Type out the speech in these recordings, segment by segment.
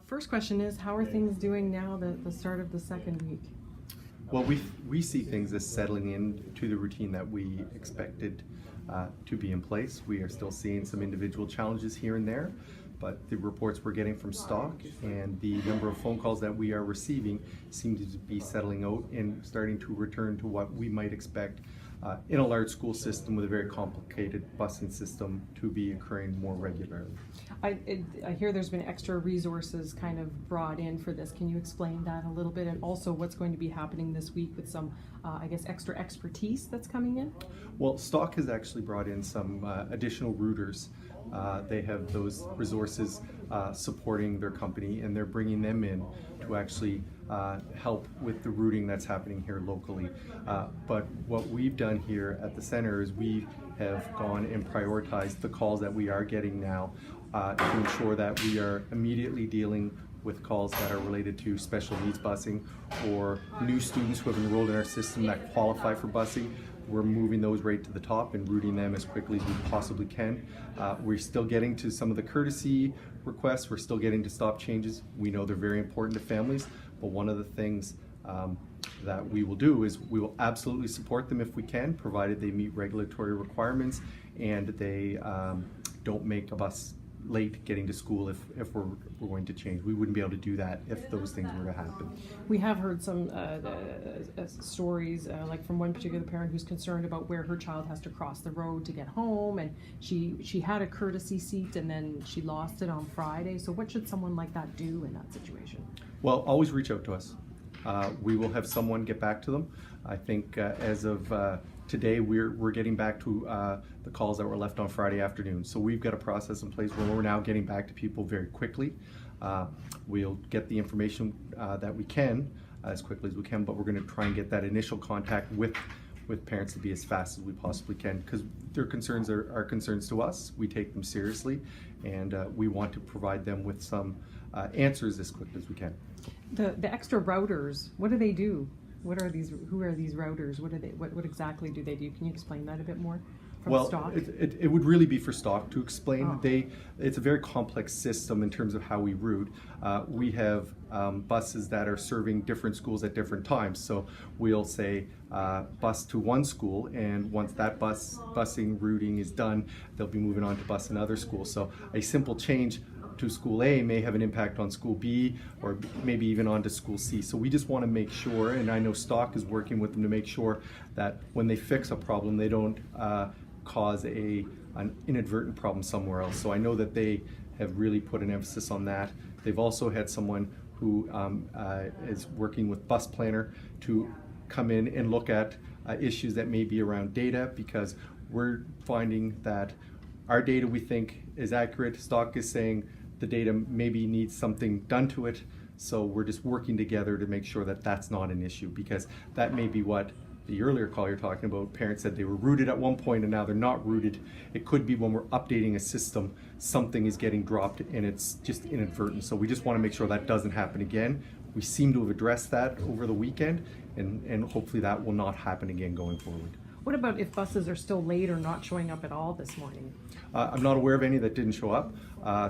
First question is, how are things doing now the start of the second week? Well, we see things as settling into the routine that we expected to be in place. We are still seeing some individual challenges here and there, but the reports we're getting from stock and the number of phone calls that we are receiving seem to be settling out and starting to return to what we might expect in a large school system with a very complicated busing system to be occurring more regularly. I hear there's been extra resources kind of brought in for this. Can you explain that a little bit, and also what's going to be happening this week with some, I guess, extra expertise that's coming in? Well, Stock has actually brought in some additional routers. They have those resources supporting their company, and they're bringing them in to actually help with the routing that's happening here locally. But what we've done here at the center is we have gone and prioritized the calls that we are getting now to ensure that we are immediately dealing with calls that are related to special needs busing or new students who have enrolled in our system that qualify for busing. We're moving those right to the top and routing them as quickly as we possibly can. We're still getting to some of the courtesy requests. We're still getting to stop changes. We know they're very important to families, but one of the things that we will do is we will absolutely support them if we can, provided they meet regulatory requirements and they don't make a bus late getting to school if we're going to change. We wouldn't be able to do that if those things were to happen. We have heard some stories, like from one particular parent who's concerned about where her child has to cross the road to get home, and she had a courtesy seat and then she lost it on Friday. So what should someone like that do in that situation? Well, always reach out to us. We will have someone get back to them. I think as of today, we're getting back to the calls that were left on Friday afternoon. So we've got a process in place where we're now getting back to people very quickly. We'll get the information that we can as quickly as we can, but we're going to try and get that initial contact with parents to be as fast as we possibly can, because their concerns are concerns to us. We take them seriously, and we want to provide them with some answers as quickly as we can. The extra routers, what do they do? What are these? Who are these routers? What are they? What exactly do they do? Can you explain that a bit more? From Stock? It would really be for Stock to explain. It's a very complex system in terms of how we route. We have buses that are serving different schools at different times. So we'll say bus to one school, and once that busing routing is done, they'll be moving on to bus another school. So a simple change to school A may have an impact on school B, or maybe even on to school C. So we just want to make sure, and I know Stock is working with them to make sure that when they fix a problem, they don't cause an inadvertent problem somewhere else. So I know that they have really put an emphasis on that. They've also had someone who is working with Bus Planner to come in and look at issues that may be around data, because we're finding that our data we think is accurate. Stock is saying the data maybe needs something done to it. So we're just working together to make sure that that's not an issue, because that may be what the earlier call you're talking about. Parents said they were routed at one point and now they're not routed. It could be when we're updating a system, something is getting dropped and it's just inadvertent. So we just want to make sure that doesn't happen again. We seem to have addressed that over the weekend, and hopefully that will not happen again going forward. What about if buses are still late or not showing up at all this morning? I'm not aware of any that didn't show up.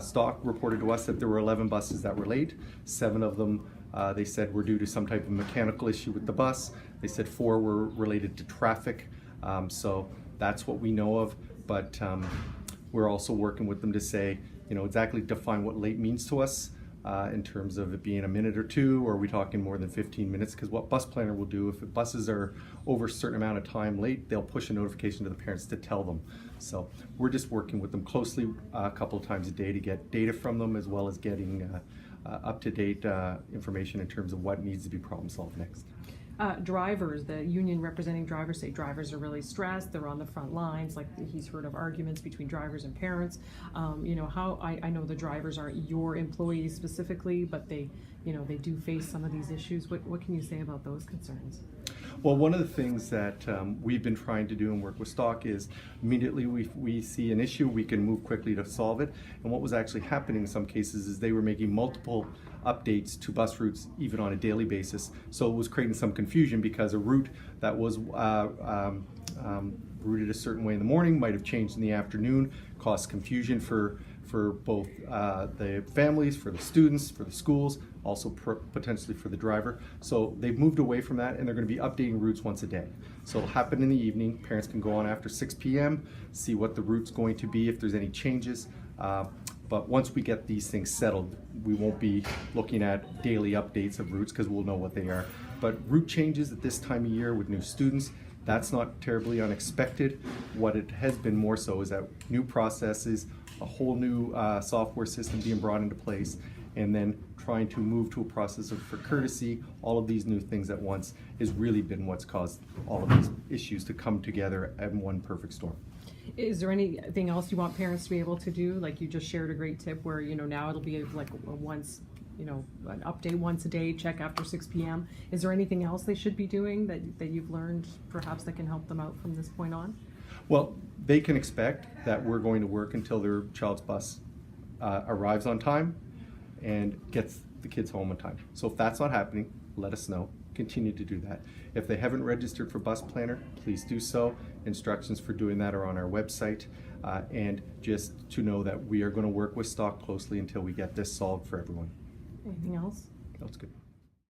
Stock reported to us that there were 11 buses that were late. 7 of them they said were due to some type of mechanical issue with the bus. They said 4 were related to traffic. So that's what we know of. But we're also working with them to say, exactly define what late means to us. In terms of it being a minute or two, or are we talking more than 15 minutes? Because what Bus Planner will do, if the buses are over a certain amount of time late, they'll push a notification to the parents to tell them. So we're just working with them closely a couple of times a day to get data from them, as well as getting up-to-date information in terms of what needs to be problem solved next. Drivers, the union representing drivers say drivers are really stressed. They're on the front lines. Like, he's heard of arguments between drivers and parents. How I know the drivers aren't your employees specifically, but they do face some of these issues. What can you say about those concerns? Well, one of the things that we've been trying to do and work with Stock is immediately we see an issue, we can move quickly to solve it. And what was actually happening in some cases is they were making multiple updates to bus routes even on a daily basis. So it was creating some confusion, because a route that was routed a certain way in the morning might have changed in the afternoon, caused confusion for for both the families, for the students, for the schools, also potentially for the driver. So they've moved away from that, and they're going to be updating routes once a day. So it'll happen in the evening. Parents can go on after 6 p.m., see what the route's going to be, if there's any changes. But once we get these things settled, we won't be looking at daily updates of routes because we'll know what they are. But route changes at this time of year with new students, that's not terribly unexpected. What it has been more so is that new processes, a whole new software system being brought into place, and then trying to move to a process for courtesy, all of these new things at once has really been what's caused all of these issues to come together in one perfect storm. Is there anything else you want parents to be able to do? Like you just shared a great tip where, now it'll be like an update once a day, check after 6 p.m. Is there anything else they should be doing that you've learned perhaps that can help them out from this point on? Well, they can expect that we're going to work until their child's bus arrives on time and gets the kids home on time. So if that's not happening, let us know. Continue to do that. If they haven't registered for Bus Planner, please do so. Instructions for doing that are on our website. And just to know that we are going to work with Stock closely until we get this solved for everyone. Anything else? That's good.